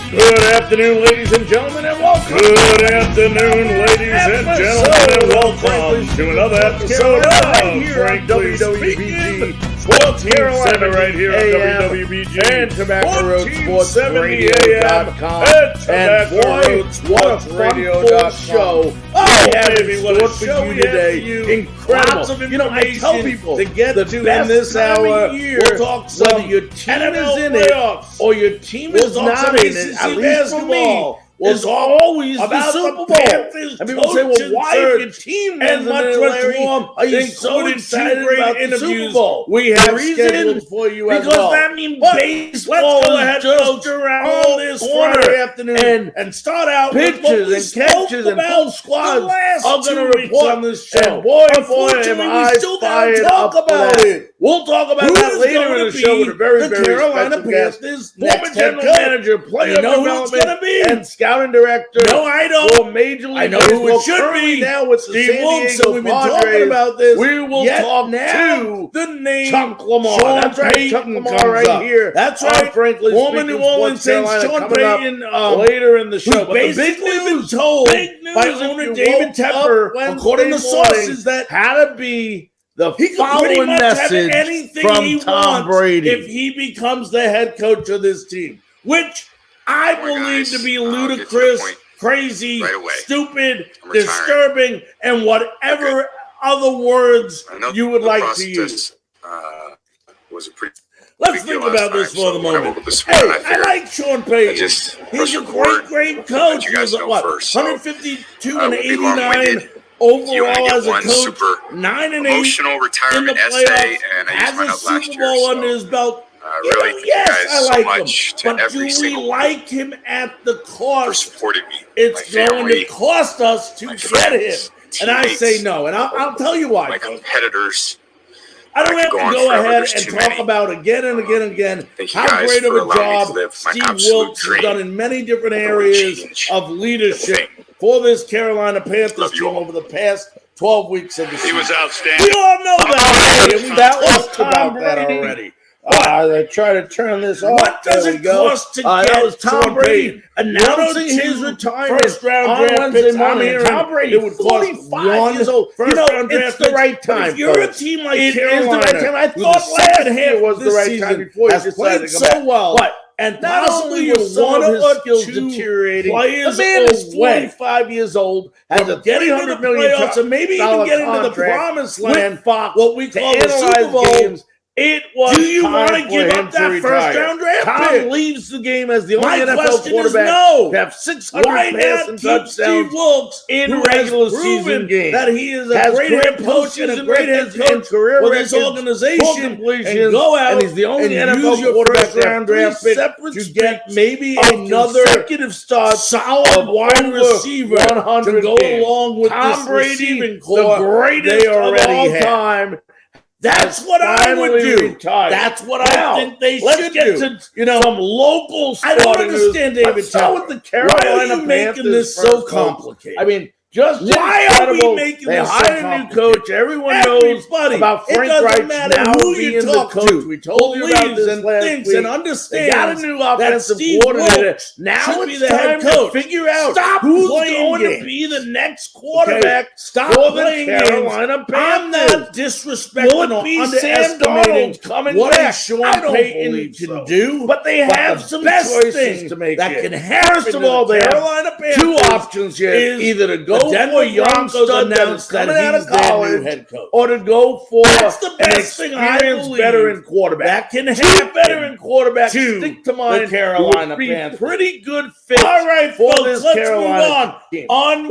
Good afternoon, ladies and gentlemen, and welcome. Good afternoon, ladies and gentlemen, and welcome to another episode of Frankly WWBG Sports Carolina right here on WWBG and Tobacco Road Sports Radio.com and boy, what a fun full show we have in store for you today. Incredible. You know, I tell people to get the to best this time hour, of year, we'll talk some whether your team is in playoffs, it or your team is not in it, at least for me. It's always the Super Bowl. And people say, well, why if your team and much more are you so excited about the Super Bowl? We have scheduled for you as well. Because that means Let's baseball go ahead just around this Friday afternoon and start out pitches with and catches and full squads are going to report on this show. And boy, am I fired up about it. We'll talk about that later in the show with a very, very Carolina Panthers former general manager, player development, and scouting director. No, I don't. For Major League I know who it should be. Now with the Steve San Diego so we've been Padres. talking about this. We will talk to the name Chuck LaMar. Sean That's right, Payton Chuck LaMar right here. That's right. Frankly, former New Orleans Saints Sean Payton later in the show. But the big news by owner David Tepper, according to sources, that had to be the he could following pretty much have message anything from he Tom wants Brady if he becomes the head coach of this team, which I believe to be ludicrous, crazy, stupid, disturbing, and whatever other words you would like to use. Was a pretty Let's think about this for the moment. I like Sean Payton. He's a great coach. He was 152 and 89 overall as a coach. 9 and 8 emotional retirement in the essay, playoffs. and Has a Super Bowl under his belt. Really, thank yes, you guys I like so much him. to But do we like him at the for cost? supporting me. It's my going family, to cost us to get him. And I say no. And I'll tell you why. my competitors. I don't have to go ahead and talk about again and again and again how great of a job Steve Wilkes has done in many different areas of leadership for this Carolina Panthers team over the past 12 weeks of the season. He was outstanding. We all know that. We've talked about that already. I try to turn this off. What does it cost to get that was Tom Brady announcing his retirement first-round draft Wednesday picks? morning? Tom Brady, it would cost 45 years old. First-round it's the right time. If you're a team like Carolina, the right time. I thought last year was the right time before has played so well. And not possibly only was one of his skills two deteriorating, players the man is 45 years old, has a $300 million playoffs, and maybe even get into the promised land, what we call the Super Bowl. Games. It was do you want to give up that first-round draft pick? Tom leaves the game as the only My NFL quarterback to have 600 passing touchdowns Steve Wilkes, in regular season games. That he is a great head coach and a great head coach for this organization, and go out and he's the only and NFL use your first-round draft pick to get maybe another consecutive start, solid wide receiver to go along with Tom this Brady, receiving core, the greatest of all time. That's what I would do. Retired. That's what I think they should get do. To, some local. I don't understand, David. With the Carolina Why are you making this so complicated? I mean, just why are we making this so complicated? They hired a new coach. Everyone knows about Frank Reich now being the coach. We told you about this last week. And understands they got a new offensive coordinator. Now it's time to figure out who's going to be the next quarterback. Stop playing Carolina Panthers. I'm not disrespecting or underestimating what Sean Payton can do, but they have some choices to make that can happen. First of all, they have two options here: either to go for a young stud that's coming out of college, or to go for an experienced veteran quarterback. That can happen. Veteran quarterback. Stick to mind, the Carolina Panthers. Pretty good fit. All right, for folks, this let's Carolina move on.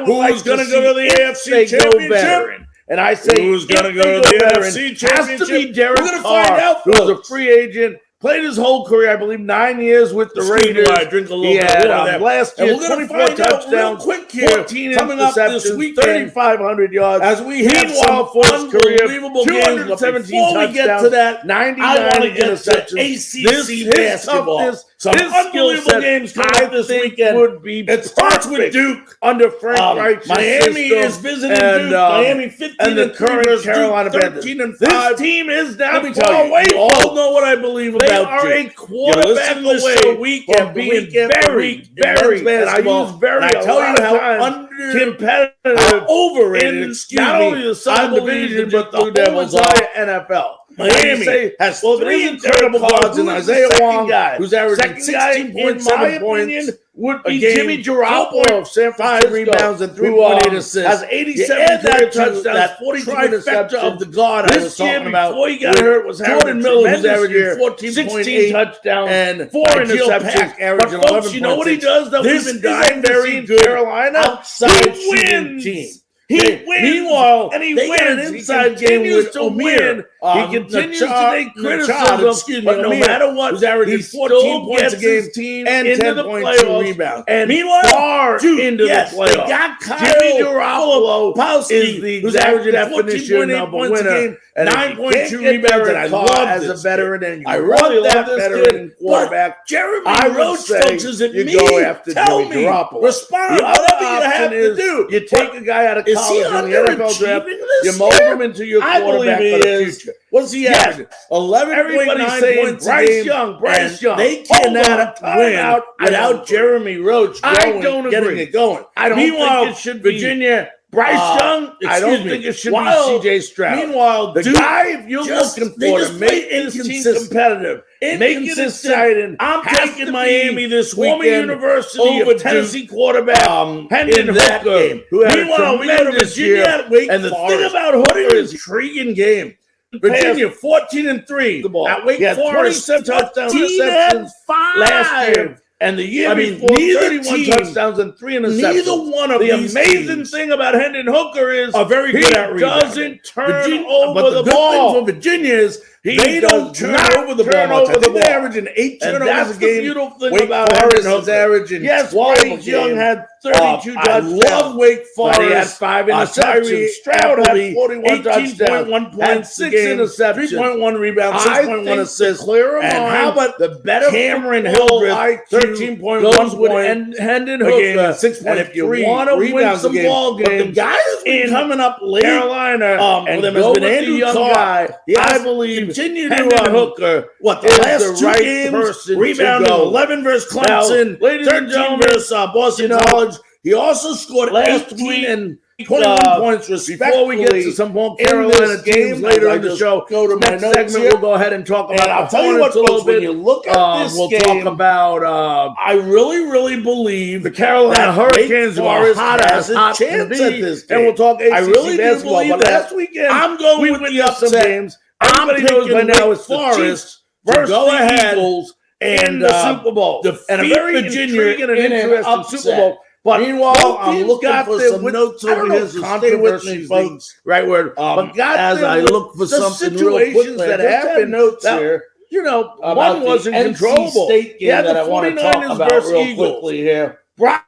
Who's going to go to the AFC Championship? And I say, who's going to go to the NFC Championship? Has to be Derek We're going to find out. Who's a free agent. Played his whole career, I believe, 9 years with the Raiders. Drink a little bit of last year, 24 touchdowns, quick here, 14 coming up this weekend, 3,500 yards. As we have some for his career, 217 before we get to that, 99 I want to get interceptions. to ACC basketball. Some unbelievable games coming up this weekend. Would be it starts with Duke under Frank Reich's Miami is visiting Duke. Miami 15 and the current Carolina Panthers. 13-5. This team is not Let me far tell you, away. you all know what I believe They about are Duke. a quarterback away week from after being week after very, week. very, And I use very. I tell you how competitive, overrated. Not only the Southern Division, but the whole entire NFL. Miami has three incredible guards in Isaiah Wong, who's averaging 16.7 points would be a game. Jimmy Garoppolo of San Francisco, 5 rebounds and 3.8 assists. Has 87 touchdowns, that 42 trifecta of the guard I was talking about. Before he got hurt was Jordan Miller, who's averaging 16 touchdowns and 4 interceptions. Averaging But folks, you know what he does that this we've been dying very to good see Carolina? outside He wins. team. He wins. Meanwhile, and he they got wins. an inside He game with to Omir. He continues to take criticism, but no Omir, matter what, who's averaging he 14 points a game team and into the 10.2 playoffs. rebounds. And meanwhile, far into the playoffs. They got Jimmy Garoppolo is the who's exact averaging definition of a winner. 9.2 rebounds, and I love as this a veteran. And I really love this veteran quarterback. Jeremy I would Roach, say folks, is it you me? go after Tell Jimmy me. Garoppolo. Respond. The other Whatever you have option to is do. you take a guy out of Is he college in the NFL draft, underachieving this you mold year? him into your I quarterback believe for he the is. future. What's he Yes. averaging? 11.9 Everybody's saying points a Bryce game. Young. They Hold cannot on, win time out. without Jeremy Roach getting agree. it going. I don't Meanwhile, think it should be Virginia, Bryce Young. I don't think it should be C.J. Stroud. Meanwhile, The Duke, guy, if you're looking they for to just play make this team inconsistent. competitive, make it exciting, I'm has taking to Miami be this former weekend University over of Tennessee Duke, quarterback Hendon in that Hooker, game. who had Meanwhile, a we go to tremendous Virginia year. at Wake And the Forest. thing about What Hooker is is intriguing game. Virginia 14-3 at Wake Forest, 27 touchdown 14 receptions last year. 5. And the year I mean, before, neither 31 team- touchdowns and 3 interceptions. Neither one of the these amazing teams thing about Hendon Hooker is are very good at he rebounding. doesn't turn Virginia- over but the the good ball. thing for Virginia is they don't turn over the ball. Turn much. I over the think they're ball. averaging 8 And turnovers that's a the game. beautiful thing Wake about Forest Hendon is Hooker. averaging Yes, 12 a Bryce Young game. had 32 I touchdowns. love Wake Forest. But he had 5 interceptions. Stroud had 41 touchdowns, 18.1 had points a 6 game, interceptions, 3.1 rebounds, I 6.1 think assists. the clearer And mind, how about the better Cameron football Hildreth, IQ 13.1 goes with point Hendon a game Hooker. and 6.3 And if you want to win rebounds a some game. ball But the games, guy who's been in coming up late, Carolina, and and go go with with the Andrew young Carr. guy, He I has believe continue to Hendon Hooker what the is last the 2 right games person to rebounding go. 11 versus Now, Clemson, ladies and 13 gentlemen, versus Boston College. He also scored last 18 week, and 21 points before we get to some more in Carolina this games game, later as I in the just show. go to my Next notes segment, here. we'll go ahead and talk about And I'll the tell you what, Hornets a little folks, when bit. you look at this We'll game, talk about I really believe the Carolina that Hurricanes, who Wake are Forest hot has as a hot chance can at be. this And game. we'll talk ACC I really do basketball. believe But that. last weekend, I'm going we with went the to some upset. games. I'm Everybody knows by picking now Wake it's the Forest Chiefs versus to go the ahead Eagles in and the Super Bowl. and a defeat very Virginia intriguing and in an interesting upset. Super Bowl. But Meanwhile, both I'm teams looking got for their some notes I don't over know here, if so controversies, stay with me, folks. Right word. But got as them I with look for the something real situations quickly, that I just had happened notes that, here. You know, About one the wasn't NC controllable. State game Yeah, that the I want to 49ers talk about versus real Eagles. quickly here. Brock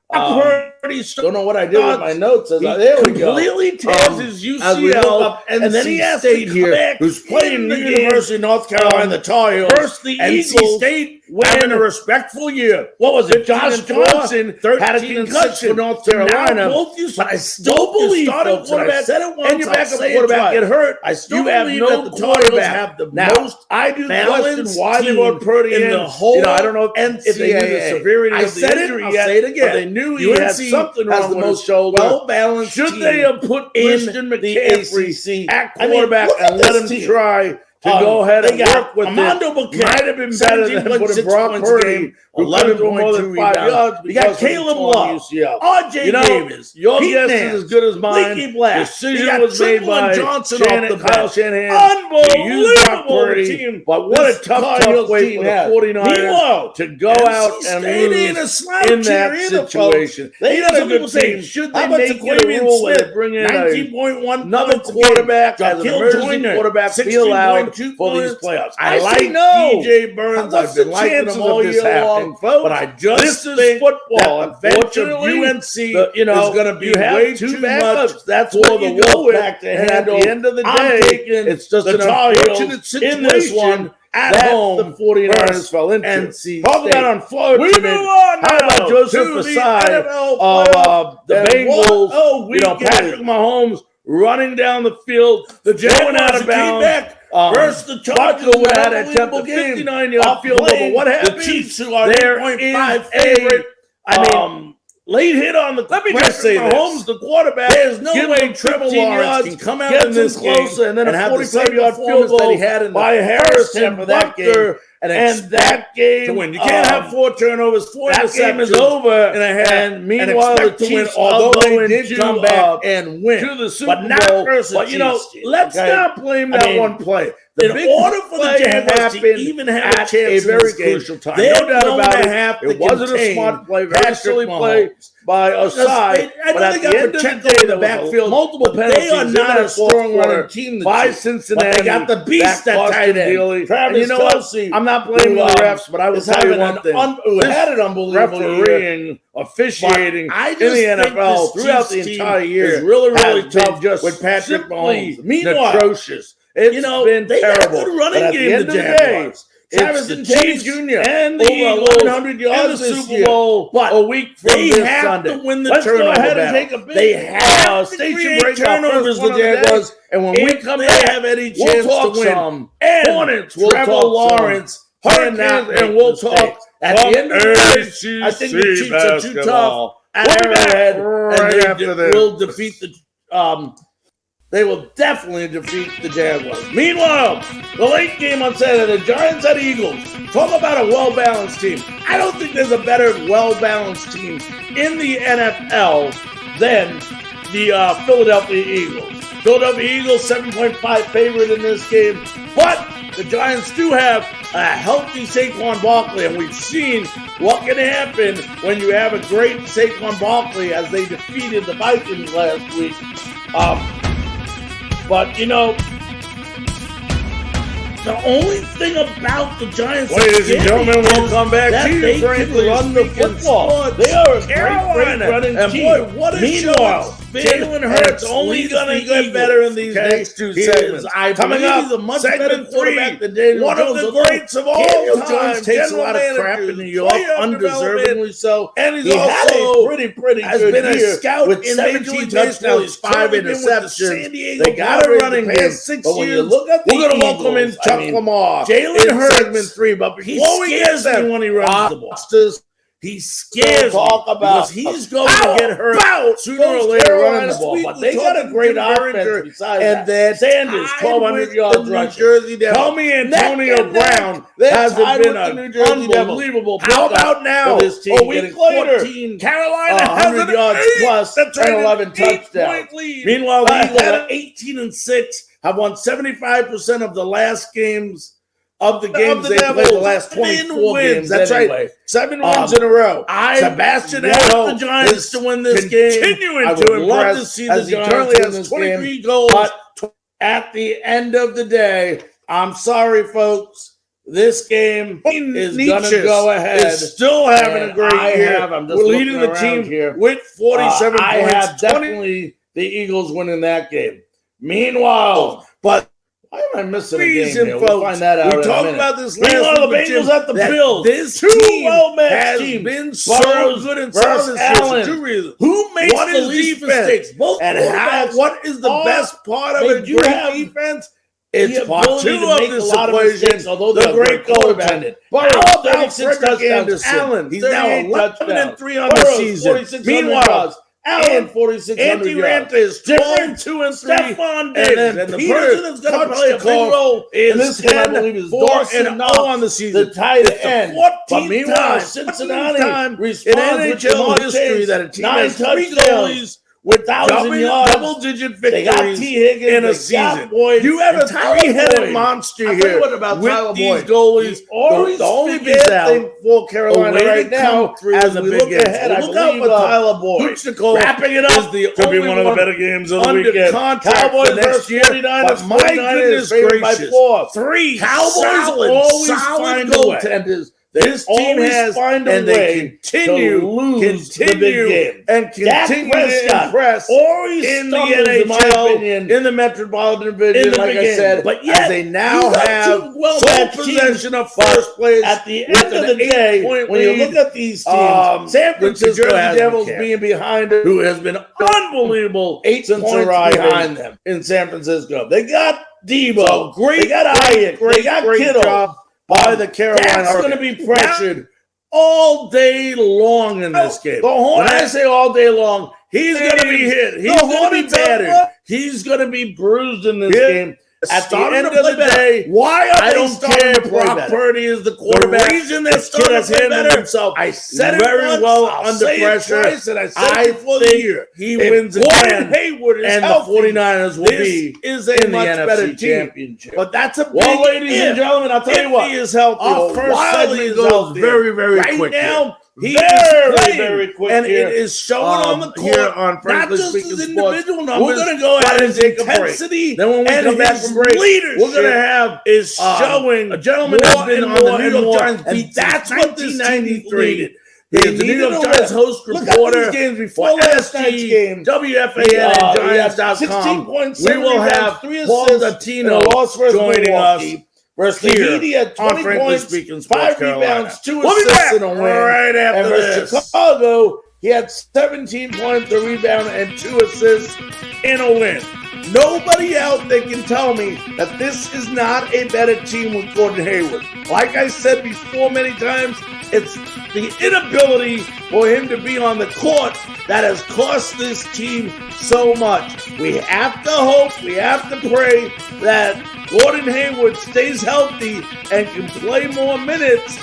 Purdy Don't know what I did with my notes. There we go. completely tears his As we look UCL, up and then he NC has State to here, come back who's playing in the the University of North Carolina, the Tar Heels, versus the NC Eagles. State Having win a respectful year. What was it? 15 Josh and 4, Johnson had a 13 and concussion 6 for North Carolina. Now both you, But I still both your believe, starting folks, and I quarterback said it once, and your I'll backup say it quarterback twice. get hurt. I still You have believe no that the Tar Heels quarterback have the now, most I do question balanced why they team brought Purdy in in the whole I don't know if they knew the NCAA. severity I of the said it, injury I'll yet, say it again. but they knew he had UNC something has wrong the with most his shoulder. well-balanced Should team they have put in Christian the McCaffrey ACC at I mean, quarterback look at and let this him team. try to go ahead they and got work with Armando it? Buquet, Might have been better than 17.6 putting Brock points a Purdy game, 11 11 more than 5 yards. You got because of the Caleb torn Love, UCL. R.J. You know, Davis, your Pete guess Nance, is as good as mine. Leaky Black. Decision You got was made Triple and by Johnson Kyle off the bench. Shanahan. Unbelievable Purdy, team. but what a This tough Tar Heels way team for the had. 49ers Meanwhile, to go out and ain't a lose slouch in that here either, situation. folks. They got a good team. team. Should How they about make it a Jaquarian rule where Smith? they bring in 19.1 another points a game. quarterback as an Jaquil emergency Joyner, quarterback be allowed 16.2 for these points. playoffs? I I say like no. DJ Burns. What's I've been the liking chances him all of this year happening, long, folks? but I just This is think football. that the bench of Unfortunately, UNC is going to be you have way two too backups. much That's for what the you go with. Wolfpack to And at handle. the end of the I'm day, taking it's just the an Tar Heels unfortunate in this one. at home. The 49ers fell into. NC Talk about unfortunate. We move on now. How about Joseph Asai of the Bengals? Patrick Mahomes running down the field, the going out of bounds. Versus the Chargers would have had a 59-yard field goal. But what happened? The Chiefs, who are there 8.5 favorite. Late hit on the. Let me just say Mahomes, the quarterback. There's no way Trevor Lawrence can come out in this closer, and then a 45-yard field goal that he had in by Harrison for that game. And that game to win. You can't have 4 turnovers, 4 that game is over. And meanwhile, the Chiefs, although they did come back and win to the Super Bowl, let's not blame that one play. In order for the Jaguars to even have a chance a very crucial time, no doubt about it. It wasn't a smart play, very silly play by Asai. But at the end of the day, the backfield, multiple penalties. They are not a strong running team by Cincinnati. They got the beast that tight end. Travis Kelce. I'm not blaming the refs, but I will tell you one thing. Who had an unbelievable refereeing, officiating in the NFL throughout the entire year is really tough just with Patrick Mahomes. Meanwhile, atrocious. It's been they terrible. Got a good running game, the Jaguars. Travis the Chiefs Jr. and the Eagles 100 yards in the this Super Bowl, but a week from they this have Sunday. To win the Let's turnover go ahead battle. and take a big. They have station break turnovers. The Jaguars, and when we come back, have any chance to win. Some. And Hornets, we'll Trevor talk Lawrence, Hurricanes, and we'll talk at the end of the day. I think the Chiefs are too tough. And they will defeat the. They will definitely defeat the Jaguars. Meanwhile, the late game on Saturday, the Giants at Eagles. Talk about a well-balanced team. I don't think there's a better well-balanced team in the NFL than the Philadelphia Eagles. Philadelphia Eagles, 7.5 favorite in this game. But the Giants do have a healthy Saquon Barkley, and we've seen what can happen when you have a great Saquon Barkley as they defeated the Vikings last week. But, the only thing about the Giants, ladies and gentlemen, we'll come back that to they you, can run the football. They are a great running team. Boy, what a Meanwhile, Jalen Hurts only going to get better in these next 2 segments. Coming up, he's a much segment better quarterback than Daniel one Jones. Of the greats of all Daniel time. Jones takes a lot of crap in New York, undeservingly so. And he's also had a pretty has good been a year scout with in 17 touchdowns, 5 interceptions. They got a running game. 6 years. When you look at we're going to welcome in Chuck LaMar. Jalen Hurts, segment 3, but before we get them, when he runs the ball. He scares talk about because he's going to get hurt sooner or later running the ball. But they got a great offense besides and then Sanders, 1,200 yards New Jersey Devils. Tell me Antonio Brown hasn't been an unbelievable How about now? For this team, a week later, Carolina has 100 yards plus and 11 touchdowns. Meanwhile, the Eagles are 18-6, have won 75% of the last games. Of the games they played the last 24 games. That's anyway. Right. 7 wins in a row. Sebastian want the Giants to win this game. Continuing to impress to see as he currently has 23 goals. But at the end of the day, I'm sorry, folks. This game is going to go ahead. Is still having a great year. We're leading the team here with 47 points. I have definitely the Eagles winning that game. Meanwhile, but why am I missing a game here? We'll find that out. We talked about this last week. The Bengals at the Bills. This team has been so good in versus Allen. For 2 reasons. Who makes the least mistakes? Both and what is the best part of a great defense? It's part 2 of this equation, although the great goaltender. How about 36 touchdowns? Allen, he's now 11-3 on the season. Meanwhile, Allen, 4,600 yards. Is 12-2-3. Stephon Diggs. And then Peterson's going to play a big role in this game. I believe is 4-0 on the season. The tight end. But meanwhile, Cincinnati responds with NHL history that a team has 3 goalies with 1,000 yards, double-digit victories they got T. Higgins in a season. You have a 3-headed monster here. What about with these goalies? The only bad thing for Carolina right now, as we look ahead, look out for Tyler Boyd. Wrapping it up, could be one of the better games of the weekend. Cowboys versus 49ers. But my goodness gracious. 3 Cowboys solid always find goaltenders. This team has find a and way they continue to lose the big game and continue to impress in the NHL, in the Metropolitan Division, in the like big I game. said, but yet as they now have sole possession of first place. At the end of the day, when you look at these teams, San Francisco Jersey Devils cared. being behind it, who has been unbelievable 8 since points arriving behind them in San Francisco. They got Debo, So they got Ayuk, they got Kittle. job by the Carolina. That's going to be pressured all day long in this game. The Hornets, when I say all day long, he's going to be hit. He's going to be battered. He's going to be bruised in this game. At the end of the day, why are I they don't care if Brock Purdy is the quarterback. The reason they're this kid has handled himself I said very it once, well I'll under say it pressure. twice, and I said it before the year. He If wins Gordon again, Hayward is and healthy, the 49ers will be is a in much the NFC better team. Championship. But that's a big Well, ladies and if. gentlemen, I'll tell you what. He is healthy. Our first Wiley segment goes goes very, very right quick now. He Very, is playing, very quick and here. it is showing on the court. Here on not Frankly just Speaking his Sports. individual numbers. We're going to go ahead and take a break. Intensity. Then when we and come back his from break, leadership we're going to have is showing a gentleman more that's been and on the more New and York more, Giants and beat that's since what this team 1993. needed. He They is the New needed York a Giants win. host Look at reporter these games for before last night's game. WFAN and Giants.com. We will have Paul Latino joining us versus here the Heat at 20 on Frankly points, Speaking Sports 5 Carolina. rebounds, 2 We'll be assists, back and a win. right after And versus this. Chicago, he had 17 points, a rebound, and 2 assists in a win. Nobody out there can tell me that this is not a better team with Gordon Hayward. Like I said before many times, it's the inability for him to be on the court that has cost this team so much. We have to hope, we have to pray that Gordon Hayward stays healthy and can play more minutes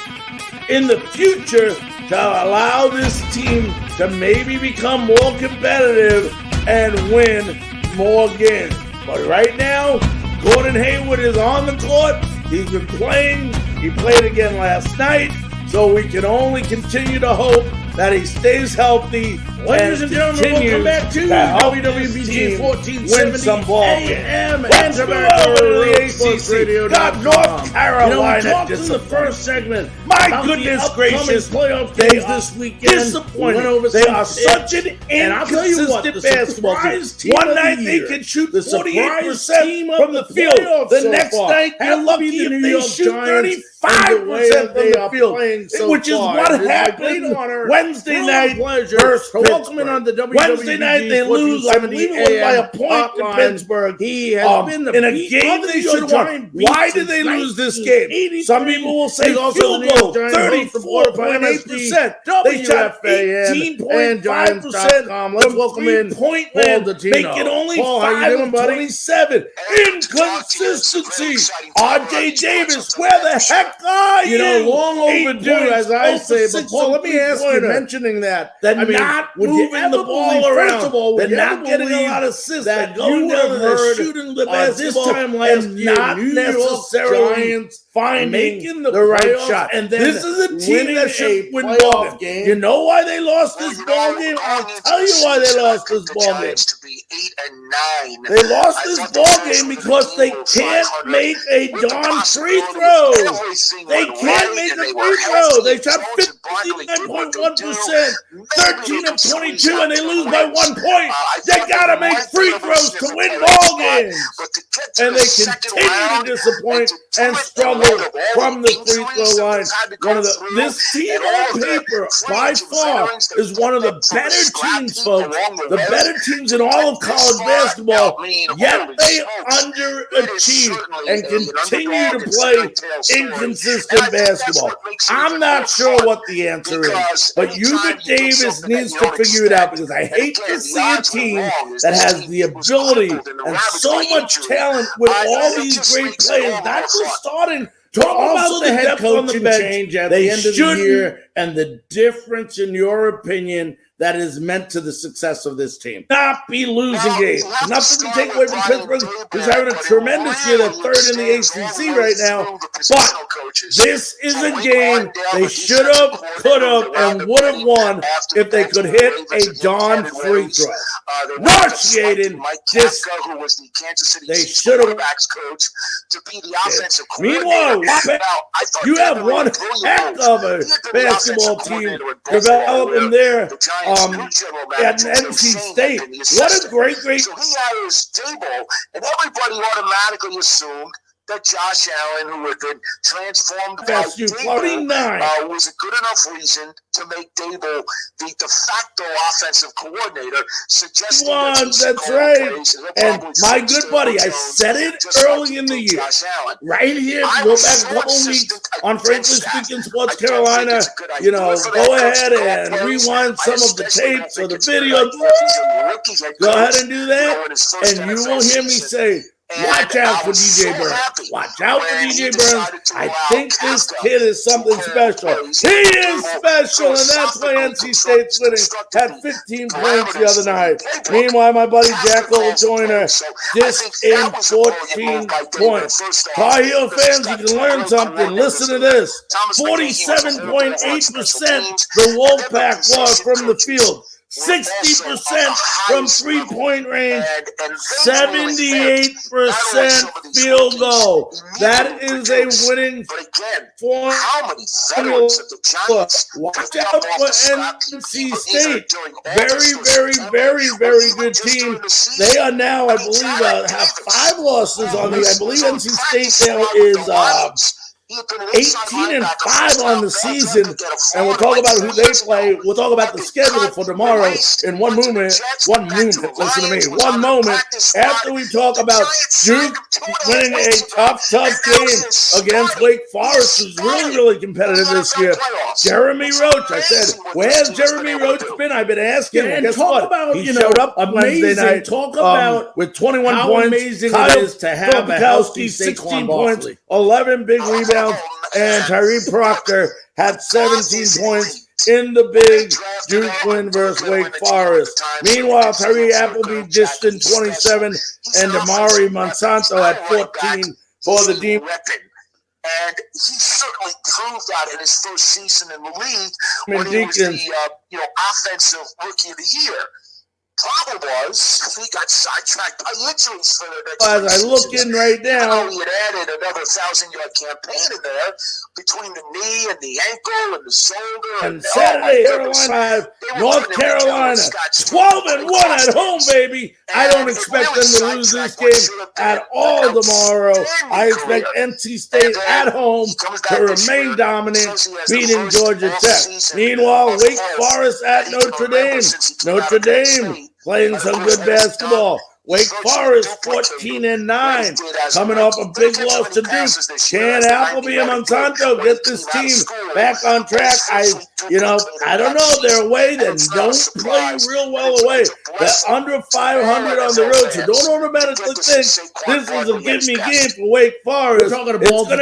in the future to allow this team to maybe become more competitive and win more games. But right now, Gordon Hayward is on the court. He's been playing. He played again last night. So we can only continue to hope that he stays healthy. Ladies and gentlemen, welcome back to WWBG 1470 some ball AM and ACC. Radio. Got North Carolina. we talked in the first segment. My about goodness the upcoming gracious, playoff they games are this weekend. disappointed. Went over They some are picks. such an And I'll tell you what, inconsistent the basketball surprise team. team One of the night they year. can shoot The surprise 48% team of from the the field. playoffs The so next far night has you're to lucky be the if New they York shoot Giants 35% from the field, so which is far. what It is a happened great honor, Wednesday thrill, night and pleasure versus to welcome Pittsburgh. on the WWBG Wednesday night they lose, I 1470 believe it was by a point to hotline. Pittsburgh. He has been the in a beat game of the they New should York have won. Giants Why beat did they since lose this game? 1983. Some people will say He's also field the New York goal, Giants host reporter for 34.8%. They shot WFAN and 18.5% Giants.com. Let's welcome in point Paul land, Latino. making only Paul, how you 5 doing, of buddy? 27. Inconsistency. R.J. Davis, where the heck are you? You know, long 8 overdue, points, as I 0 for say. But 6 Paul, from let me ask you, three-pointer. mentioning that, They're I mean, not would you moving ever the ball believe, around. First of all, They're would you not ever getting a believe lot of assists. that They're going you would down have there heard shooting the this basketball time last and year, not New York necessarily Giants finding making the right playoffs. shot. And then This is a team winning that a should win playoff ball game. You know why they lost this ball game? I'll tell you why they lost this ball game. To be 8 and 9. They lost this ball game because they can't make a darn free throw. They can't make a free throw. They shot 59.1%, 13 of 22, and they lose by 1 point. They gotta make free throws to win ball games. And they continue to disappoint and struggle from the free throw line. This team on paper, by far, is one of the better teams, folks. The better teams in all of college basketball, yet they underachieve and continue to play inconsistent basketball. I'm not sure what the answer is, but Hubert Davis needs to figure it out, because I hate to see a team that has the ability and so much talent with all these great players, not just starting. Talk about the head coach change at the end of the year, and the difference, in your opinion, that is meant to the success of this team? Not be losing games. Nothing to take away from Pittsburgh, who's having a tremendous year. They're third in the ACC right now. But this is a game they should have, could have, and would have won if they could hit a darn free throw. Marciated this. They should have. Meanwhile, you have one heck of a basketball team developing there at NC State. What a great. So he hires Dable, and everybody automatically assumed that Josh Allen, who had been transformed by Dable, was a good enough reason to make Dable the de facto offensive coordinator, suggesting that's right. And my good buddy, I said it early in the year, right here, go back a couple weeks on Frankly Speaking Sports Carolina, go ahead and rewind some of the tapes or the videos. Go ahead and do that, and you will hear me say, watch out for DJ Burns. Watch out for DJ Burns. I think this kid is something special. He is special, and that's why NC State's winning. Had 15 points the other night. Meanwhile, my buddy Jackal Joyner just in 14 points. Tarheels fans, you can learn something. Listen to this. 47.8% the Wolfpack was from the field. 60% from three-point range, 78% field goal. That is a winning formula. Watch out for NC State. Very good team. They are now, I believe, have 5 losses on the. I believe NC State now is 18-5 on the season, and we'll talk about who they play. We'll talk about the schedule for tomorrow in one moment. Listen to me. One moment after we talk about Duke winning a tough game against Wake Forest, who's really competitive this year. Jeremy Roach. I said, where's Jeremy Roach been? I've been asking. And guess what? About, he showed up on Wednesday night. Talk about with 21 how points. Amazing Kyle it is to have a healthy 16 points, 11 big rebounds. And Tyree Proctor had 17 points in the big Duke win versus Wake Forest. Meanwhile, Tyree Appleby just in 27, and Damari Monsanto at 14 for the deep. And he certainly proved that in his first season in the league when he was the offensive rookie of the year. Problem was, he got sidetracked by injuries for the next as I look in right now, he had added another 1,000-yard campaign in there between the knee and the ankle and the shoulder. And Saturday, North Carolina, 12-1 at home, baby. I don't expect them to lose this game at all tomorrow. I expect NC State at home to remain dominant, beating Georgia Tech. Meanwhile, Wake Forest at Notre Dame. Notre Dame playing some good basketball. Wake Forest 14-9, coming off a big loss to Duke. Can Appleby and Monsanto get this team back on track? I don't know. They're away, then don't play real well away. They're under 500 on the road, so don't automatically think this is a give-me game for Wake Forest. It's going to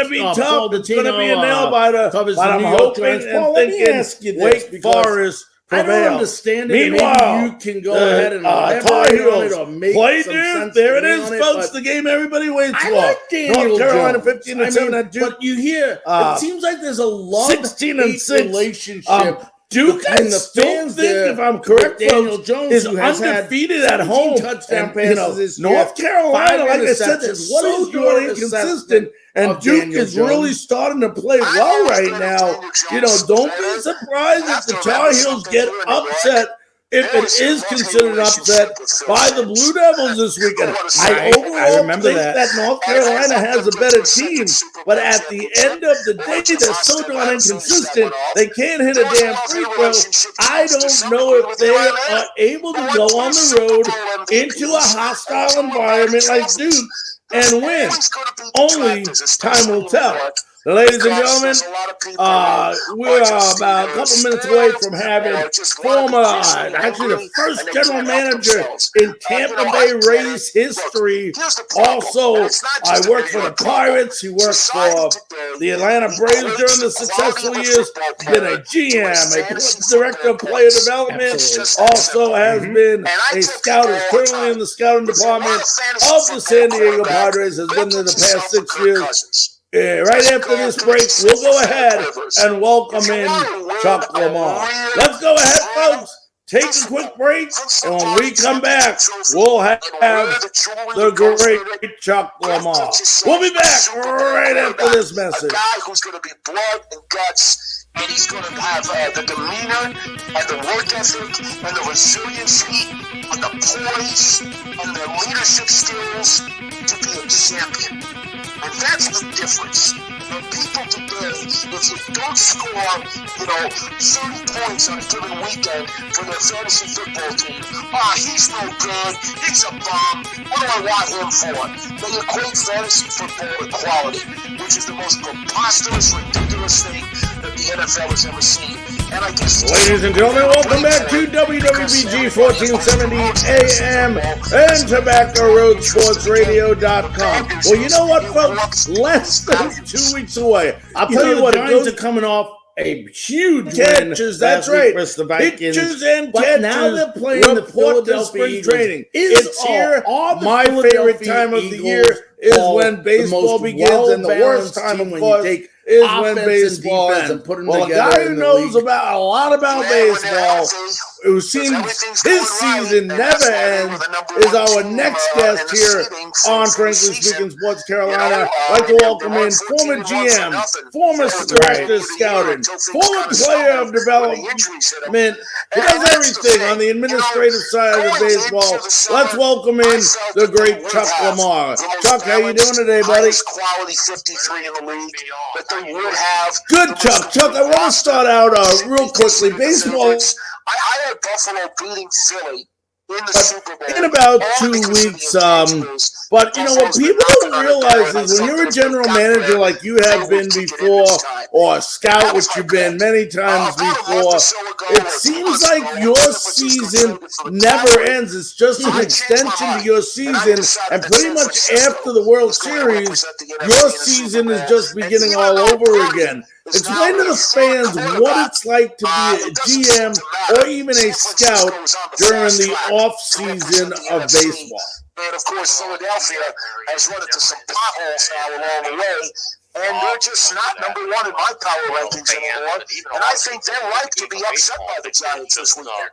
be tough. It's going to be a nail-biter, but I'm hoping and thinking Wake Forest prevail. I don't understand it. Meanwhile, maybe you can go ahead and Tarheels or make play some Duke. sense There it to me is, on folks. The game everybody waits for. Like North Carolina Jones. 15-7 at Duke. But you hear it seems like there's a love 16-6 relationship. Duke, I the still fans think, there, if I'm correct, Daniel folks, Jones, is who has undefeated had at home. Touchdown passes this year, North Carolina, like I said, is What so is your good inconsistent. And Duke Daniel is Jones? really starting to play well right now. Don't be surprised if the Tar Heels get upset, if it is considered upset, by the Blue Devils this weekend. I overall think that North Carolina has a better team, but at the end of the day, they're so darn inconsistent, they can't hit a damn free throw. I don't know if they are able to go on the road into a hostile environment like Duke and win. Only time will tell. Ladies and gentlemen, we're about a couple minutes away from having actually the first general manager in Tampa Bay Rays history. Also, I worked for the Pirates. He worked for the Atlanta Braves during the successful years. Been a GM, a director of player development. Also has been a scout. Is currently in the scouting department of the San Diego Padres. Has been in the past 6 years. Right after this break, we'll go ahead and welcome in Chuck LaMar. Let's go ahead, folks. Take a quick break, and when we come back, we'll have the great Chuck LaMar. We'll be back right after this message. A guy who's going to be blood and guts, and he's going to have the demeanor and the work ethic and the resiliency and the poise and the leadership skills to be a champion. And that's the difference. And people today, if you don't score, 30 points on a given weekend for their fantasy football team, he's no good, he's a bum, what do I want him for? They equate fantasy football with quality, which is the most preposterous, ridiculous thing that the NFL has ever seen. And I guess ladies and gentlemen, welcome back to WWBG 1470 AM and TobaccoRoadSportsRadio.com. Well, you know what, folks? Less than 2 weeks away. I'll tell you what, the Giants are coming off a huge win. That's right. The Vikings. Pitchers and catchers. Now they're playing the Philadelphia training. It's here. My favorite time of the year is when baseball begins, and the worst time, of course, is when baseball ends. Well, a guy who knows a lot about baseball, who seems his season never ends, is our next guest here on Frankly Speaking Sports Carolina. I'd like to welcome in former GM, former director of scouting, former player of development. He does everything on the administrative side of baseball. Let's welcome in the great Chuck LaMar. Chuck, how you doing today, buddy? Quality 53 in the league that they would have. Good, Chuck. Chuck, I want to start out real quickly. Baseball. I had Buffalo beating Philly in the Super Bowl in about 2 weeks. But you know what people don't realize is when you're a general manager like you have been before, or a scout, which you've been many times before, it seems like your season never ends. It's just an extension to your season, and pretty much after the World Series, your season is just beginning all over again. Explain to the fans what it's like to be a GM or even a scout during the off-season of baseball. And, of course, Philadelphia has run into some potholes now along the way, and they're just not number one in my power rankings anymore. And I think they're right to be upset by the Giants this weekend.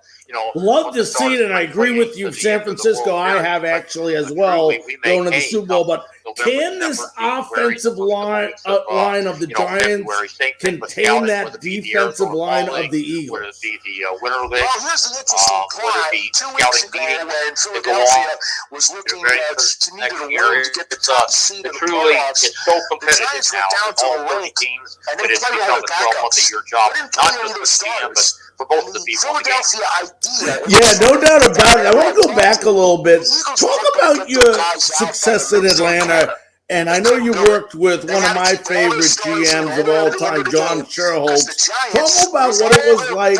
Love to see it, and I agree with you. San Francisco, I have actually as well going to the Super Bowl. But can this offensive line of the Giants contain that defensive line of the Eagles? Well, here's the interesting part. 2 weeks ago, when Philadelphia was looking to needed a win to get the top seed in the playoffs, the Giants went down to a link, and they played all the backups. They didn't play any of the starters. For both the Philadelphia idea. Yeah, no doubt about it. I want to go back a little bit. Talk about your success in Atlanta. And I know you worked with one of my favorite GMs of all time, John Sherholtz. Talk about what it was like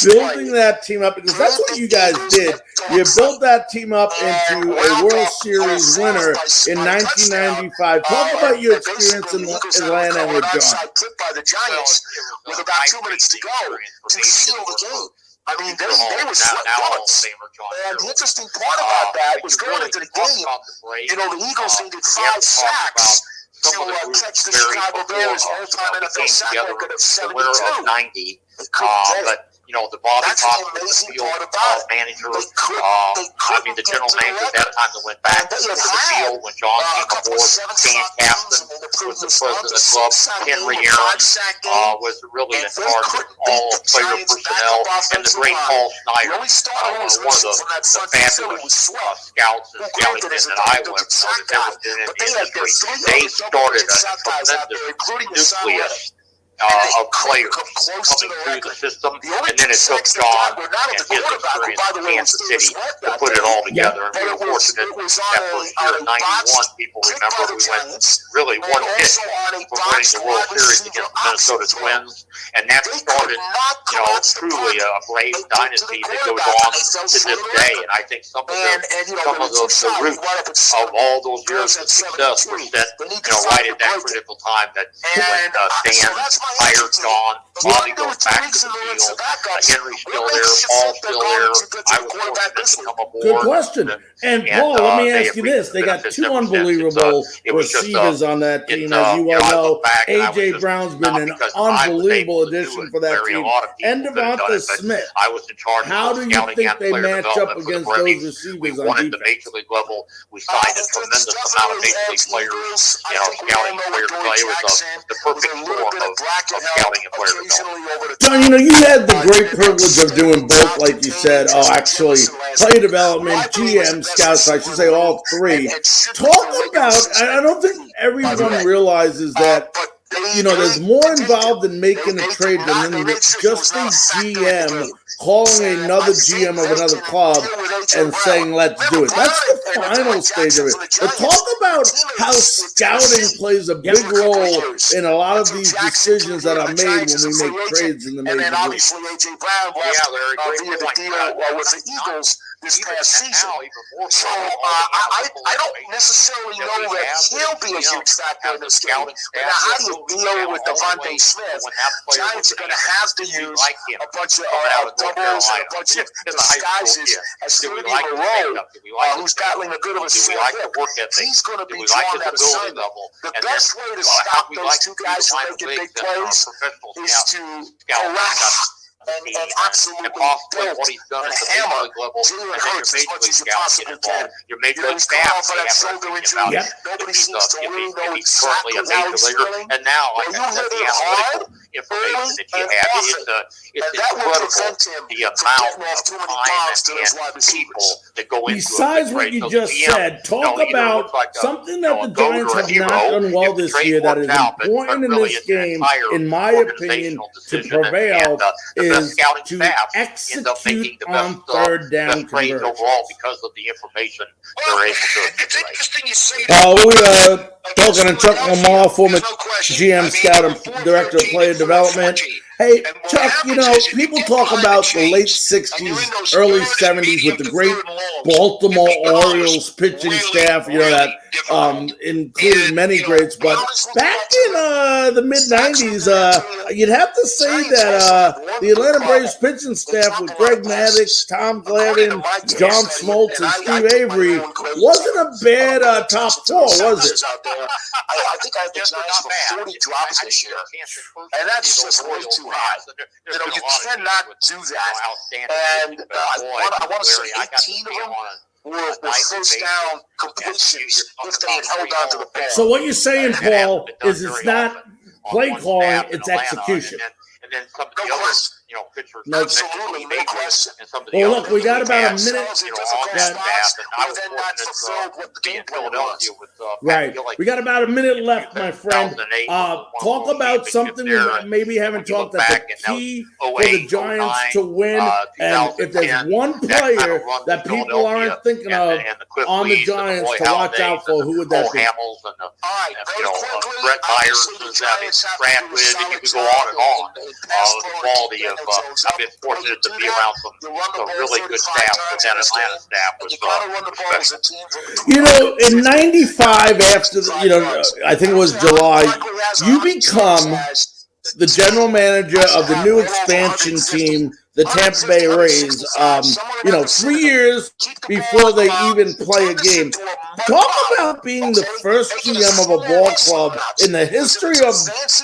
building that team up, because that's what you guys did. You built that team up into a World Series winner in 1995. Talk about your experience in Atlanta with John. By the Giants with about 2 minutes to go to seal the game. I mean, they were sweat bullets. And the interesting part about that was going into the game, the Eagles needed 5 sacks to catch the Chicago Bears' all-time NFL sack record of 72. But the body talk with the field manager. The general manager at that time that went back to the field when John came aboard. Dan Capstan was the president of the club. Henry Aaron was really in charge of all player personnel. And the great Paul Snyder, one of the fabulous scouts and scouting men that I went from that ever been in the industry. They started a tremendous nucleus of players coming through the system, and then it took John and his experience in Kansas City to put it all together. And we were fortunate that first year in '91, people remember we went really one hit from winning the World Series against the Minnesota Twins, and that started, truly a brave dynasty that goes on to this day. And I think some of the roots of all those years of success were set, right at that critical time that when Stan hired John, Bobby goes back to the field, Henry's still there, Paul's still there. I was fortunate to come aboard. Good question. And Paul, let me ask you this. They got two unbelievable receivers on that team, as you well know. A.J. Brown's been an unbelievable addition for that team. And Devonta Smith. I was in charge How do you think they match up against those receivers on defense? At the Major League level, we signed a tremendous amount of Major League players. Scouting player to play was the perfect storm of scouting and player development. John, you had the great privilege of doing both, like you said. Actually, player development, GM, scouts, I should say all three. Talk about, I don't think everyone realizes that, there's more involved in making a trade than just a GM calling another GM of another club and saying, let's do it. That's the final stage of it. But talk about how scouting plays a big role in a lot of these decisions that are made when we make trades in the major leagues. And then obviously A.J. Brown via the deal with the Eagles this past season. So I don't necessarily know that he'll be a huge factor in this game. But now how do you deal with Devonta Smith? Giants are going to have to use a bunch of doubles and a bunch of disguises as Rudy Moreau, who's battling a bit of a sore hip. He's going to be drawn out of Sunday. The best way to stop those two guys from making big plays is to harass and absolutely build and hammer Jalen Hurts as much as you possibly can. Your major league staff for that shoulder injury. Nobody seems to really know exactly how he's feeling. And now, you hit him hard, information that you have, it's incredible the amount of time and people that go into it. Besides what you just said, talk about something that the Giants have not done well this year that is important in this game, in my opinion, to prevail, is to execute on third down conversions. Overall because of the information they're able to accumulate. We're talking to Chuck LaMar, former GM, scout, and director of player development. Hey, Chuck, people talk about the late 60s, early 70s with the great Baltimore Orioles pitching staff, that included many greats. But back in the mid-90s, you'd have to say that the Atlanta Braves pitching staff with Greg Maddux, Tom Glavine, John Smoltz, and Steve Avery wasn't a bad top four, was it? I think I have the Giants for 40 drops this year, and that's just way too high. You cannot do that. And I want to say 18 of them were first down completions if they had held on to the ball. So what you're saying, Paul, is it's not play calling, it's execution. And then some of the others, pitchers. Absolutely, no question. Well, look, we got about a minute. Right. We got about a minute left, my friend. Talk about something we maybe haven't talked about. The key for the Giants to win, and if there's one player that people aren't thinking of on the Giants to watch out for, who would that be? Brett Myers, Bradwood, and you could go on and on. The quality of I've been fortunate to be around some really good staff, but that Atlanta staff was in 95, after I think it was July, you become the general manager of the new expansion team, the Tampa Bay Rays, 3 years before they even play a game. Talk about being the first GM of a ball club in the history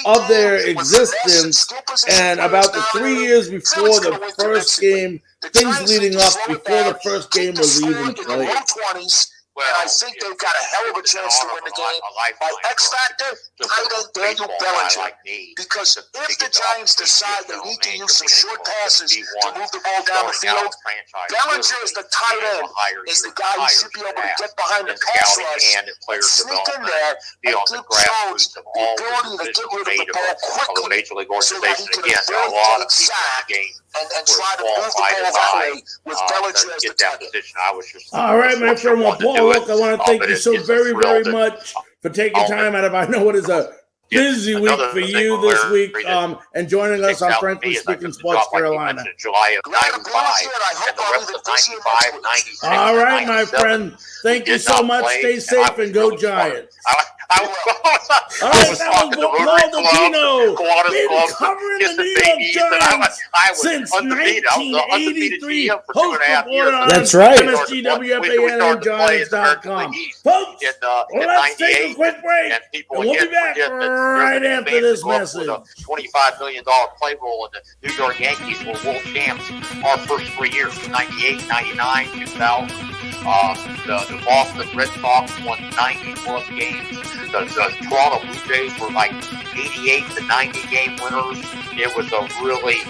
of their existence, and about the 3 years before the first game, things leading up before the first game was even played. and I think they've got a hell of a chance to win the game. My X factor, tight end Daniel Bellinger. Because if the Giants decide they need to use some short passes to move the ball down the field, Bellinger is the tight end, is the guy who should be able to get behind the pass rush, sneak in there, and give Jones the ability to get rid of the ball quickly so that he can avoid getting sacked and try to move the ball that way with Bellinger as the tight end. All right, my friend. Well, Paul, look, I want to thank you so very, very much for taking time out of, I know it is a busy week for you this week, and joining us on Frankly Speaking Sports Carolina. July of 95 and the rest of 95, 96. All right, my friend. Thank you so much. Stay safe and go Giants. All right, that was Paul Latino. Been covering the New York Giants since 1983. Host reporter on MSGWFAN and Giants.com. Folks, let's take a quick break, and we'll be back right after this message. $25 million payroll, and the New York Yankees were world champs our first 3 years, 98, 99, 2000. The Boston Red Sox won 90-plus games. The Toronto Blue Jays were like 88 to 90 game winners. It was a really,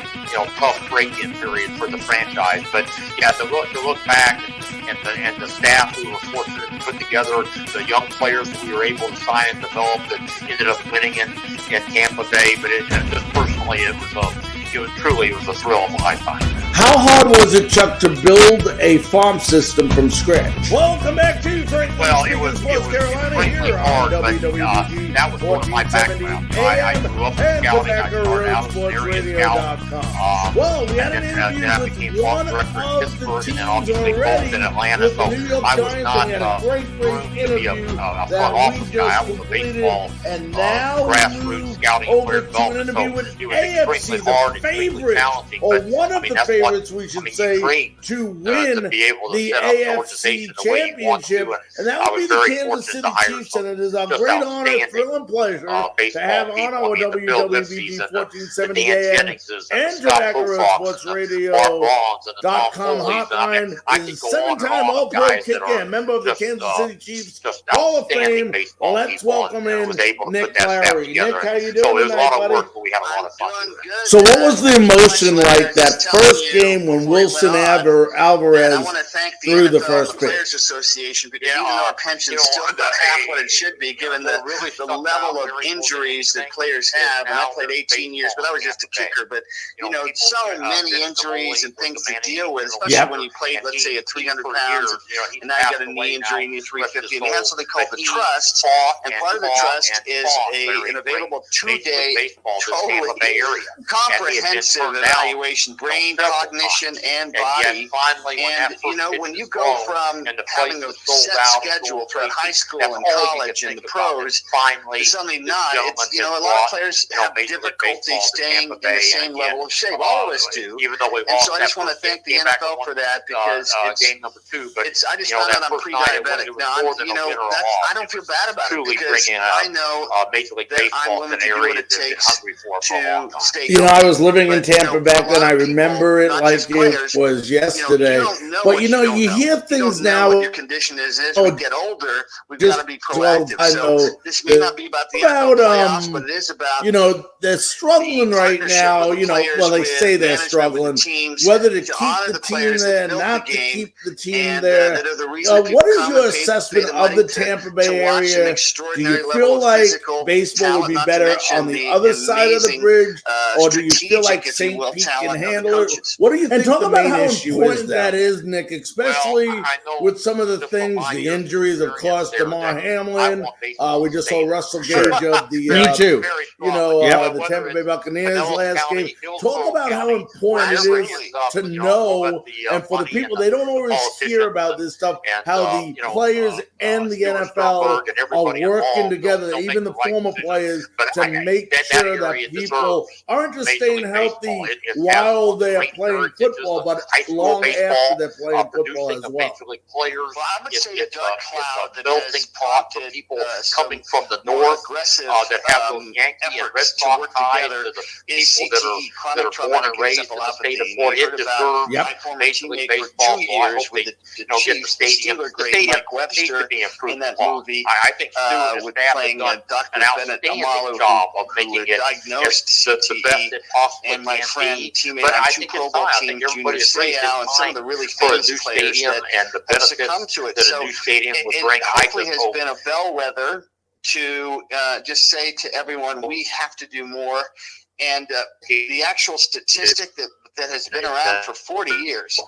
tough break-in period for the franchise. But yeah, to look back and the staff we were fortunate to put together, the young players we were able to sign and develop that ended up winning in Tampa Bay. But just personally, it was a thrill of a lifetime. How hard was it, Chuck, to build a farm system from scratch? Welcome back to Frank. Well, it was extremely hard, but that was one of my background. I grew up in scouting. I started out as an area scout. Well, we had an interview with one of the teams already in Atlanta, so I was not groomed to be a front office guy. I was a baseball grassroots scouting player development, so it was extremely hard, extremely challenging. Or one of the favorites, we should say, to win the AFC Championship, and that would be the Kansas City Chiefs, and it is a great honor, thrill, and pleasure to have on our WWBG 1470 AM and Tobacco Sports Radio.com hotline is 7-time All-Pro kicker, member of the Kansas City Chiefs Hall of Fame. Let's welcome in Nick Larry. Nick, how you doing tonight, buddy? So what was the emotion like that first game when Wilson Alvarez threw the first pitch? Players Association, because even though our pension's still about half what it should be, given the level of injuries that players have. And I played 18 years, but I was just a kicker. But so many injuries and things to deal with, especially when you played, let's say, at 300 pounds, and now you got a knee injury and you're 350. And they have something called the trust, and part of the trust is an available 2-day, totally comprehensive evaluation, brain, cognition, and body. And when you go from having a set schedule throughout high school and college and the pros to something not, it's, a lot of players have difficulty staying in the same level of shape. All of us do. And so I just want to thank the NFL for that, because it's game number 2. But I just found out I'm pre-diabetic. Now, I don't feel bad about it, because I know that I'm willing to do what it takes to stay. I was living in Tampa back then. I remember it like it was yesterday. But you hear things now. What your condition is as we get older, we've got to be proactive. So this may not be about the NFL playoffs, but it is about they're struggling right now. Well, they say they're struggling. Whether to keep the team there, not to keep the team there. What is your assessment of the Tampa Bay area? Do you feel like baseball would be better on the other side of the bridge, or do you feel like St. Pete can handle it? What do you think the main issue is? That is, Nick, especially with some of the things, the injuries, of course, DeMar Hamlin. We just saw Russell Gage of the the Tampa Bay Buccaneers last game. Talk about how important it is to know, and for the people, they don't always hear about this stuff, how the players and the NFL are working together, even the former players, to make sure that people aren't just staying healthy while they are playing playing football, but long after they're playing football as well. Players, well, I would say the dark cloud that melting has pot prompted for people coming from the north aggressive that have those Yankee and Red Sox work ties together to the is people that are born and raised in the state of Florida. It deserves Major League Baseball. For 2 years with the get the Chiefs, stadium. The The stadium Mike Webster needs to be improved in that upon. movie. I think Stu and his with staff playing have done Dr. an Bennett outstanding Amalu, job of who making were it diagnosed the best it possibly and my can friend, be. teammate But on I two think Pro it's Bowl time. I teams, think Junior everybody agrees Seau, and it's some of time the really for a famous new players stadium that and the have benefits succumbed to it. that So a new stadium would it bring. I hopefully just has hope. been a bellwether to just say to everyone, we have to do more. And the actual statistic that has been around for 40 years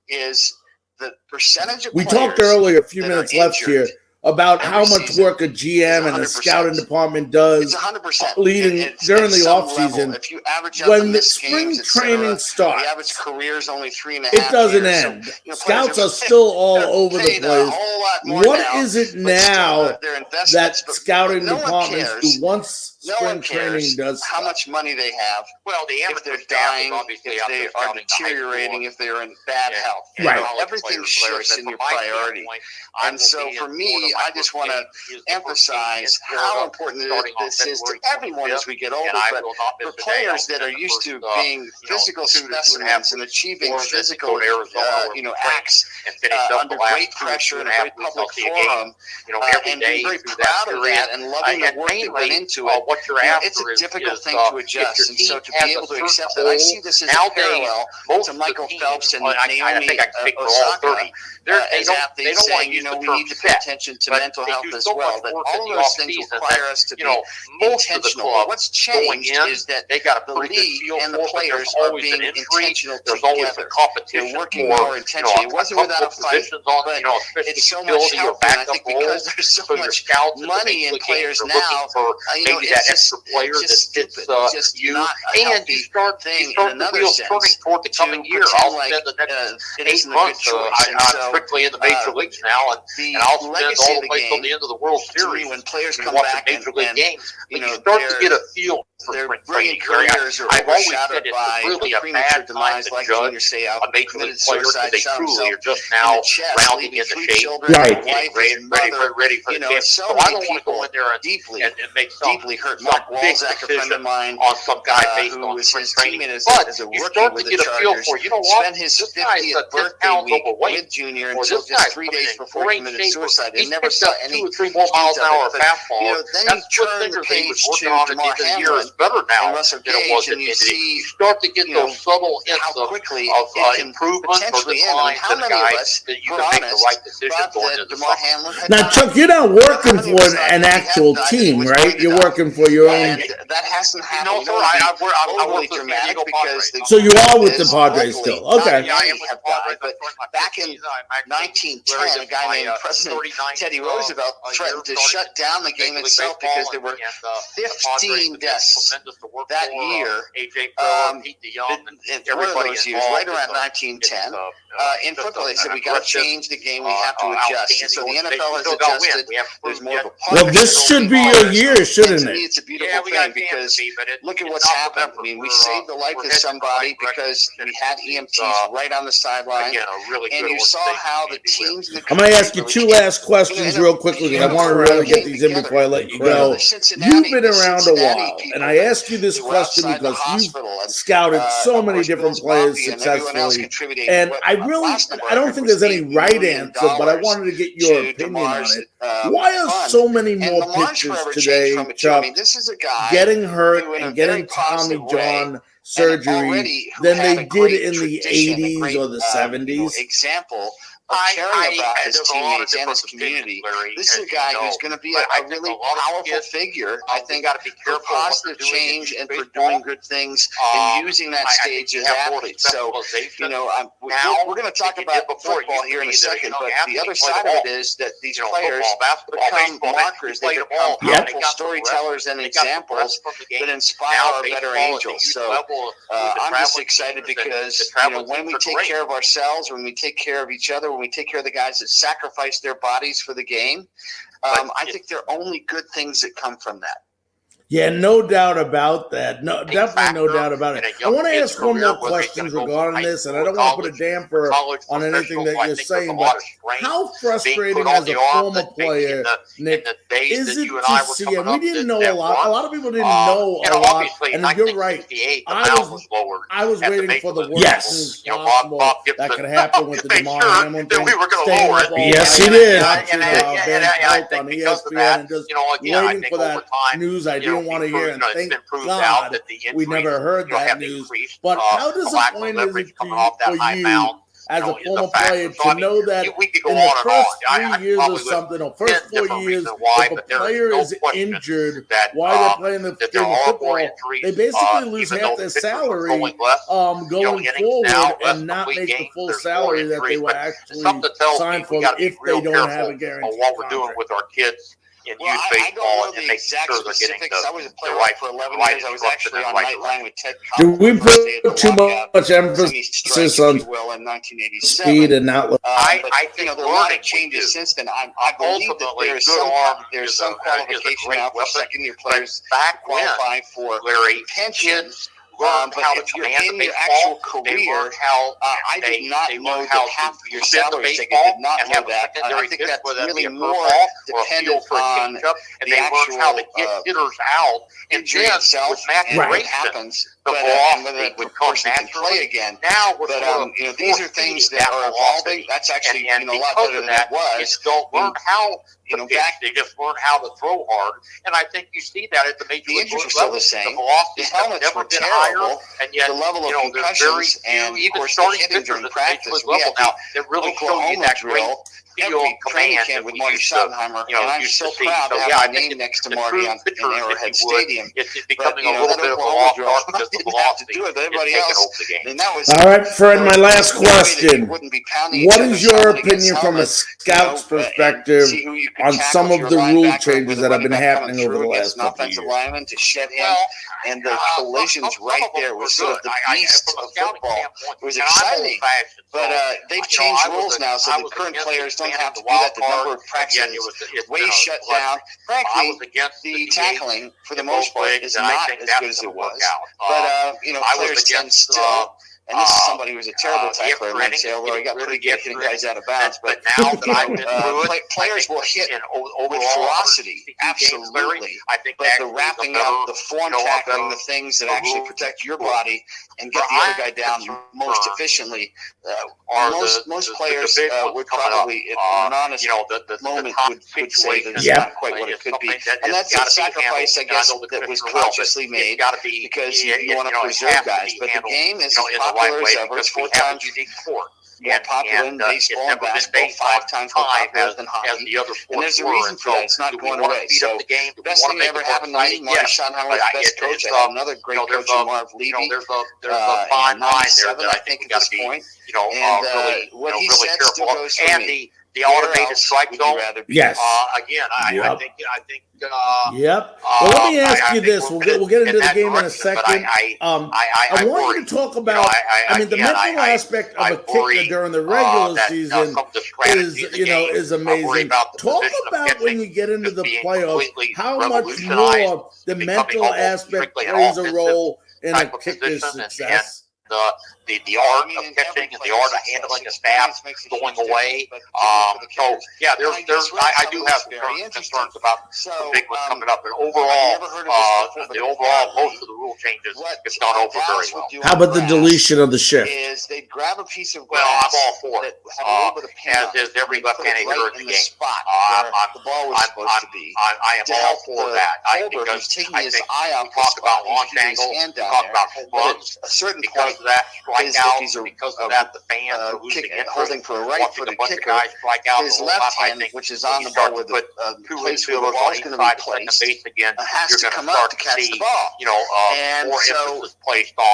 is the percentage of We players talked earlier, a few that minutes are left here, injured about how every much season work a GM and the 100%. scouting department does It's 100%. leading It's during at the some offseason. level. If you average out When the the missed spring games, training the starts, average career is only 3.5 it doesn't years. end. So, Scouts are still all over the paid place. a whole lot more What now, is it but still, now their investments, that but scouting no one departments cares. do once No spring one cares training does how much money they have, Well, the if amateur they're staff is dying, obviously if out they there are scouting the high deteriorating, school if they're in bad health. and You know, college everything players, shifts but in your from my priority. standpoint, And so for me, I just want to emphasize how important this is to everyone as we get older, but for players that are used to being physical specimens and achieving physical, acts under great pressure in a great public forum, and being very proud of that and loving the work that went into it, it's a difficult thing to adjust. And so to be able to accept that, I see this as a parallel to Michael Phelps and Naomi Osaka. As athletes saying, we need to pay attention to mental health as well. That all of those things require us to be intentional. But what's changed is that the league and the players are being intentional together. They're working more intentionally. It wasn't without a fight, but it's so much healthier. And I think because there's so much money in players now, it's just stupid. It's just not a healthy thing in another sense. Toward the coming year, I'll spend the next it 8 isn't a good months. choice. I'm strictly in the major leagues now, and I'll spend legacy all of the the way till game, the end of the World to me, Series. when players come watch back the major league and games, but you start to their- get a feel for their spring brilliant training. careers are I've always overshadowed said by it's really a premature bad time demise to like judge Junior Seau, a major league committed player suicide, because they shot truly himself are just in now the chest, rounding leaving in the 3 shape, children, Right. his wife, ready his mother. for the game. And so I many don't want to people go in there and deeply make some hurt. some Mark big Walzak, a friend of decision mine, on some guy based who on was spring his training. teammate But as a you rookie start with to the get a feel Chargers, for, you know what? spent his This guy's 50th 10 birthday pounds week overweight. with Junior Or until this guy's just 3 days coming in before he great committed shape. suicide. They He's never picked saw up any 2 or 3 more miles an hour fastball. then That's you what turn the fingers he was page working to on at the DeMar end of the year Hamlin is better now and Russell than it was Gage, at and the you end of the year. see, You start to get those subtle hints how of quickly of it can improvement or potentially end. I mean, decline how to the many of guy us that you were can make the honest right decision thought going that into the DeMar summer. Hamlin had Now, died? Chuck, you're not working for an actual team, right? You're working for your own. And that hasn't happened. No, sir. I overly work for the San dramatic Diego because Padres. So you are with the is Padres locally, still. Okay. not many have died, but back in 1910, a guy named President Teddy Roosevelt threatened to shut down the game itself because there were 15 deaths that year. One of those years, right around 1910. In football, they said we got to change the game. We have to adjust. And so the NFL has adjusted. There's more of a Well, this should be your year, shouldn't to me, it? it's a beautiful thing because look at what's happened. I mean, we saved the life of somebody because we had EMTs right on the sideline. And you saw how the teams in the I'm going to ask you 2 last questions real quickly because I want to really get these in before I let you go. You've been around a while, and I ask you this question because you've scouted so many different players successfully, and I don't think there's any right answer, but I wanted to get your opinion on it. Why are so many more pitchers today, Chuck, getting hurt and getting Tommy John surgery than they did in the 80s or the 70s? Example of caring about his teammates and his community. This is a guy who's going to be a really powerful figure, I think, for positive change and for doing good things and using that stage as athletes. So, we're going to talk about football here in a second, but the other side of it is that these players become markers. They become powerful storytellers and examples that inspire our better angels. So I'm just excited because, when we take care of ourselves, when we take care of each other, when we take care of the guys that sacrifice their bodies for the game, I think there are only good things that come from that. Yeah, no doubt about that. No, definitely no doubt about it. I want to ask one more question regarding this, and I don't want to put a damper on anything that you're saying, but how frustrating as a former player, Nick, is it to see, and we didn't know a lot of people didn't know a lot, and you're right, I was waiting for the worst news possible that could happen with the DeMar Hamlin thing. Yes, he did. And I think because of that, and just waiting for that news I didn't want to hear, and thank God we never heard that news. But how disappointing is it for you as a former player to know that in the first 3 years or something, or first 4 years, if a player is injured while they're playing the game of football, they basically lose half their salary going forward and not make the full salary that they were actually signed for if they don't have a guarantee. What we're doing with our kids in youth baseball and making sure they're getting I was a player for 11 years. I was actually on Nightline with Ted. Do we put too much emphasis on speed and not? I think there are a lot of changes since then. I believe that there's some qualification now for second-year players qualifying for pensions. But if you're in your actual career, I did not know that half of your salary ticket. I did not know that. I think that's really more dependent on the actual hitters out injury itself and what happens. But whether the person can play again. Now, but these are things that are evolving. That's actually a lot better than it was. Don't learn how. They just learn how to throw hard, and I think you see that at the major league level. Still the same. The helmets were terrible, and yet the level of concussions and even starting hitting during practice. We had now that really show you that drill. Every training camp with Marty Schottenheimer, and I'm so proud to have my name next to Marty in Arrowhead Stadium. It's becoming a little bit of a lost art because the velocity to do it, but everybody else. And that was all right, Fred. My last question: what is your opinion from a scout's perspective on some of the rule changes that have been happening over the last couple of years? Lineman to shed him, and the collisions right there was sort of the beast of football. It was exciting, but they've changed rules now, so the current players don't have to do that. The number of practices is way shut down. Frankly, the tackling, for the most part, is not as good as it was. But, players tend still, and this is somebody who's a terrible tackler, I might say, although he got pretty good at hitting guys out of bounds. But now that I've been through it, players will hit with ferocity, absolutely. But the wrapping up, the form tackling, the things that actually protect your body and get the other guy down most efficiently, most players would probably, in an honest moment, would say that it's not quite what it could be. And that's a sacrifice, I guess, that was consciously made because you want to preserve guys. But the game is popular as ever. It's 4 times more popular in baseball and basketball, 5 times more popular than hockey. And there's a reason for that. It's not going away. So the best thing that ever happened to me, Marty Schottenheimer was the best coach. I had another great coach in Marv Levy. There's a fine line there that I think at this point. And what he said still goes for me. The automated strike zone. Yes. Again, I think. Yep. Well, let me ask you this. We'll get into the game in a second. I want you to talk about. The mental aspect of a kicker during the regular season is amazing. Talk about when you get into the playoffs, how much more the mental aspect plays a role in a kicker's success. The art of catching and the art of handling a staff going away. I do have concerns about the big one coming up. And overall, most of the rule changes it's gone over very well. How about the deletion of the shift? Is they grab a piece of glass. Well, I'm all for it. As is every left-handed hitter in the game. The ball was supposed to be. I am all for that. Because taking his eye off, talk about launch angle, talk about home runs. A certain because of that strikeout, because of that the fans are losing holding for a right-footed kicker. His left hand, which is on the ball with the place where the ball is going to be placed, has to come up to catch the ball. And so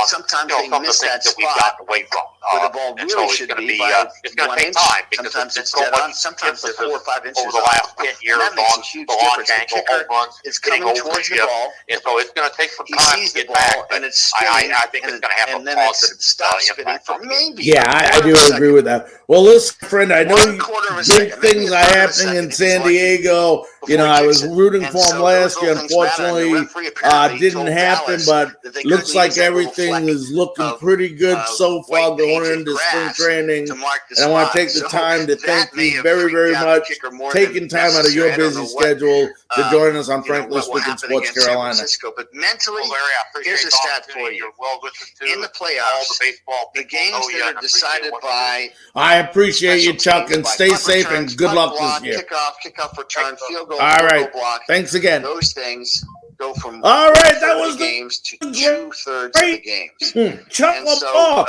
sometimes they miss that spot where the ball really should be. It's going to take time because sometimes it's dead on. Sometimes it's 4 or 5 inches over the last 10 years. That makes a huge difference. The kicker is coming towards the ball, and so it's going to take some time to get back. And it's spinning, I think it's going to have a positive impact. I do agree with that. Well, listen, friend, I know big things are happening in San Diego You know, I was rooting for them last year. Unfortunately, didn't happen, but looks like everything is looking pretty good so far going into spring training. And I want to take the time to thank you very, very much taking time out of your busy schedule to join us on Frankly Speaking Sports Carolina. But mentally, here's a stat for you. In the playoffs, the games that are decided by... I appreciate you, Chuck, and stay safe and good luck this year. Kickoff return, field goal, all right. block. Thanks again. Those things go from all right. That was the games to 2/3 of the games. Chuck and so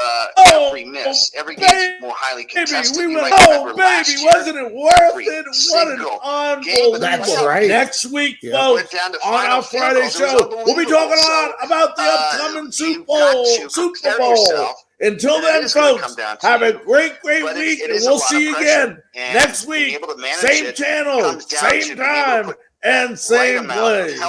every miss, every game is more highly contested. We went, baby, wasn't it worth it? What an unbelievable. That's right. Next week, folks, on our Friday show, we'll be talking a lot about the upcoming Super Bowl. Until then, folks, have a great week, and we'll see you again next week. Same channel, same time, and same place.